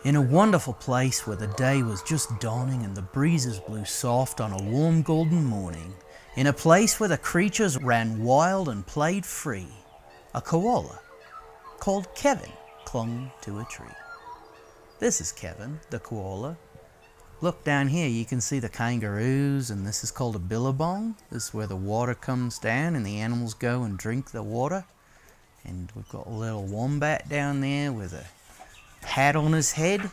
In a wonderful place where the day was just dawning and the breezes blew soft on a warm golden morning, in a place where the creatures ran wild and played free, a koala called Kevin clung to a tree. This is Kevin, the koala. Look down here, you can see the kangaroos, and this is called a billabong. This is where the water comes down and the animals go and drink the water. And we've got a little wombat down there with a hat on his head.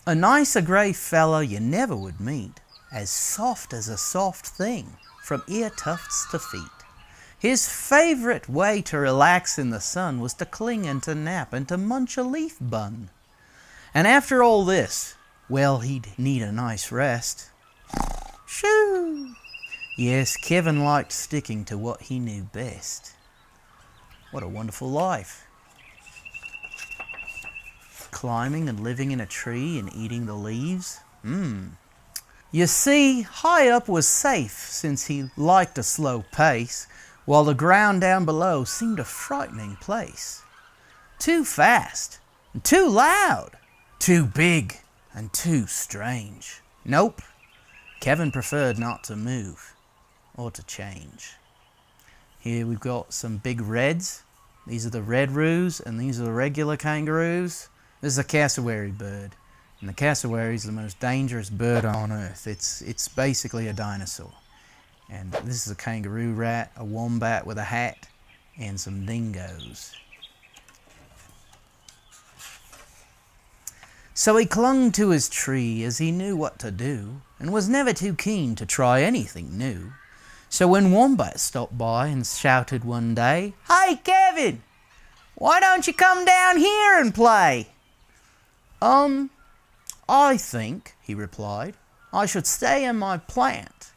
A nicer grey fella you never would meet, as soft as a soft thing, from ear tufts to feet. His favourite way to relax in the sun was to cling and to nap and to munch a leaf bun. And after all this, well, he'd need a nice rest. Shoo! Yes, Kevin liked sticking to what he knew best. What a wonderful life. Climbing and living in a tree and eating the leaves. You see, high up was safe since he liked a slow pace, while the ground down below seemed a frightening place. Too fast, and too loud, too big, and too strange. Nope, Kevin preferred not to move or to change. Here we've got some big reds. These are the red roos, and these are the regular kangaroos. This is a cassowary bird, and the cassowary is the most dangerous bird on earth. It's basically a dinosaur. And this is a kangaroo rat, a wombat with a hat, and some dingoes. So he clung to his tree as he knew what to do, and was never too keen to try anything new. So when Wombat stopped by and shouted one day, "Hey Kevin, why don't you come down here and play?" I think," he replied, "I should stay in my plant.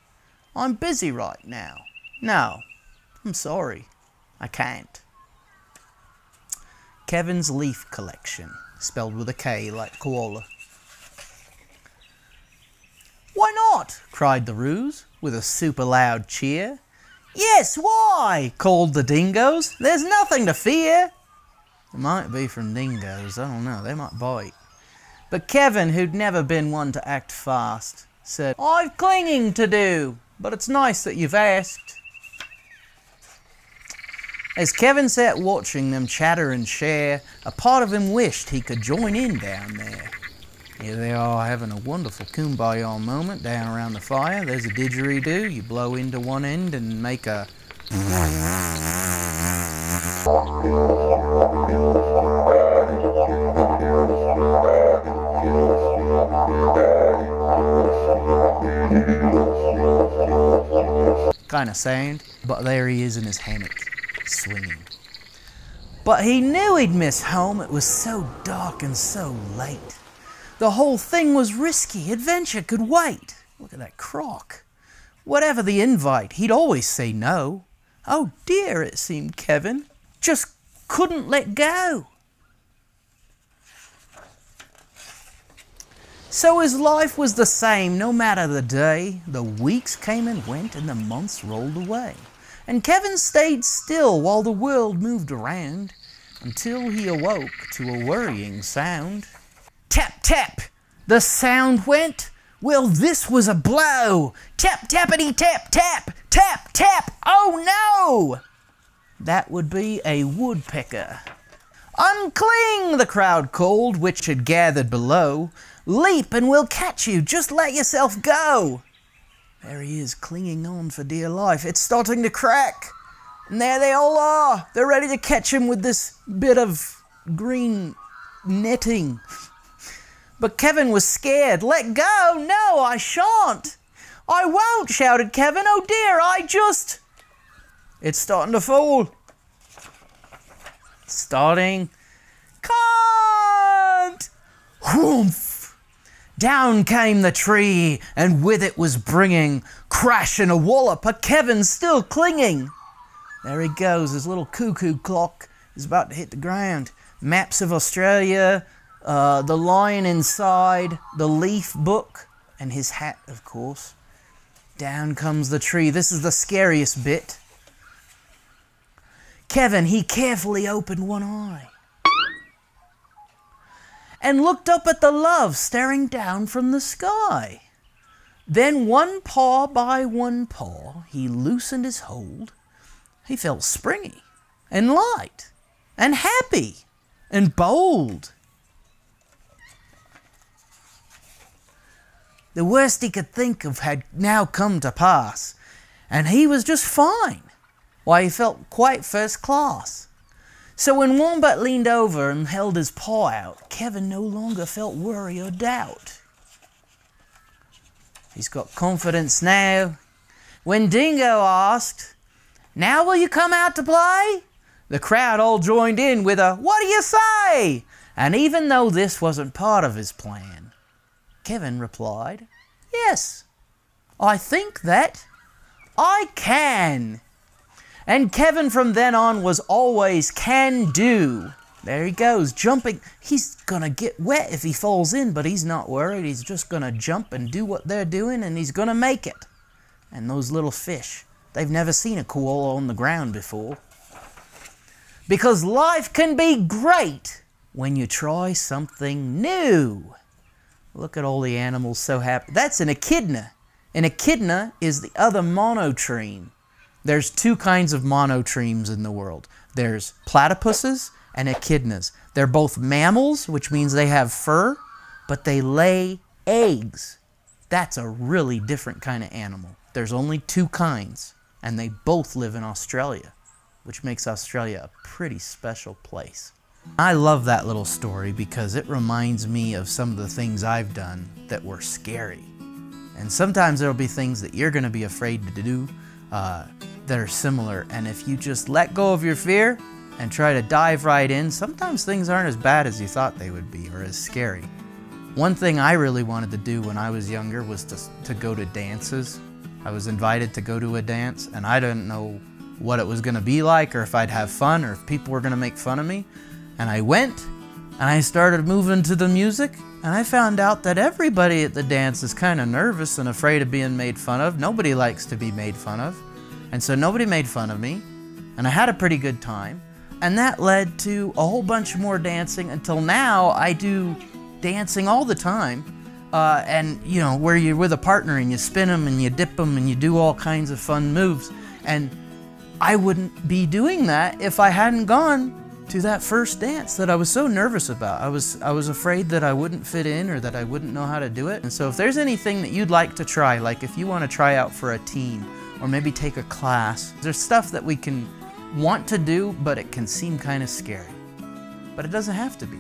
I'm busy right now. No, I'm sorry, I can't." Kevin's leaf collection, spelled with a K like koala. "Why not?" cried the roos, with a super loud cheer. "Yes, why?" called the dingoes. "There's nothing to fear." It might be from dingoes, I don't know, they might bite. But Kevin, who'd never been one to act fast, said, "I've clinging to do, but it's nice that you've asked." As Kevin sat watching them chatter and share, a part of him wished he could join in down there. Here they are having a wonderful kumbaya moment down around the fire. There's a didgeridoo. You blow into one end and make a... kind of sound. But there he is in his hammock, swinging. But he knew he'd miss home. It was so dark and so late. The whole thing was risky. Adventure could wait. Look at that croc. Whatever the invite, he'd always say no. Oh dear, it seemed Kevin just couldn't let go. So his life was the same no matter the day. The weeks came and went and the months rolled away. And Kevin stayed still while the world moved around until he awoke to a worrying sound. Tap, tap! The sound went. Well, this was a blow. Tap, tappity, tap, tap, tap, tap. Oh no! That would be a woodpecker. Uncling, the crowd called, which had gathered below. Leap and we'll catch you. Just let yourself go. There he is, clinging on for dear life. It's starting to crack. And there they all are. They're ready to catch him with this bit of green netting. But Kevin was scared. "Let go! No, I shan't! I won't!" shouted Kevin. "Oh dear, It's starting to fall. Starting. Can't! Whoomph! Down came the tree, and with it was bringing crash and a wallop, but Kevin's still clinging. There he goes, his little cuckoo clock is about to hit the ground. Maps of Australia, the lion inside, the leaf book, and his hat, of course. Down comes the tree. This is the scariest bit. Kevin, he carefully opened one eye. and looked up at the love staring down from the sky. Then one paw by one paw he loosened his hold. He felt springy and light and happy and bold. The worst he could think of had now come to pass, and he was just fine. Why, he felt quite first class. So when Wombat leaned over and held his paw out, Kevin no longer felt worry or doubt. He's got confidence now. When Dingo asked, "Now will you come out to play?" the crowd all joined in with a "What do you say?" And even though this wasn't part of his plan, Kevin replied, "Yes, I think that I can." And Kevin from then on was always can do. There he goes, jumping. He's gonna get wet if he falls in, but he's not worried. He's just gonna jump and do what they're doing, and he's gonna make it. And those little fish, they've never seen a koala on the ground before. Because life can be great when you try something new. Look at all the animals so happy. That's an echidna. An echidna is the other monotreme. There's two kinds of monotremes in the world. There's platypuses and echidnas. They're both mammals, which means they have fur, but they lay eggs. That's a really different kind of animal. There's only two kinds, and they both live in Australia, which makes Australia a pretty special place. I love that little story because it reminds me of some of the things I've done that were scary. And sometimes there'll be things that you're going to be afraid to do that are similar. And if you just let go of your fear and try to dive right in, sometimes things aren't as bad as you thought they would be or as scary. One thing I really wanted to do when I was younger was to go to dances. I was invited to go to a dance, and I didn't know what it was going to be like, or if I'd have fun, or if people were going to make fun of me. And I went, and I started moving to the music, and I found out that everybody at the dance is kind of nervous and afraid of being made fun of. Nobody likes to be made fun of. And so nobody made fun of me, and I had a pretty good time. And that led to a whole bunch more dancing until now I do dancing all the time. And, you know, where you're with a partner and you spin them and you dip them and you do all kinds of fun moves. And I wouldn't be doing that if I hadn't gone to that first dance that I was so nervous about. I was afraid that I wouldn't fit in or that I wouldn't know how to do it. And so if there's anything that you'd like to try, like if you want to try out for a team or maybe take a class, there's stuff that we can want to do, but it can seem kind of scary. But it doesn't have to be.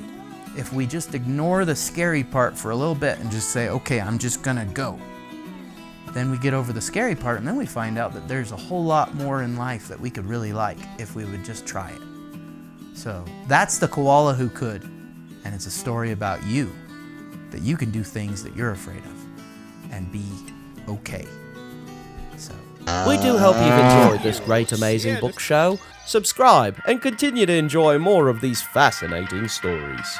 If we just ignore the scary part for a little bit and just say, okay, I'm just gonna go. Then we get over the scary part, and then we find out that there's a whole lot more in life that we could really like if we would just try it. So that's the koala who could, and it's a story about you, that you can do things that you're afraid of and be okay. So we do hope you've enjoyed this great amazing book show. Subscribe and continue to enjoy more of these fascinating stories.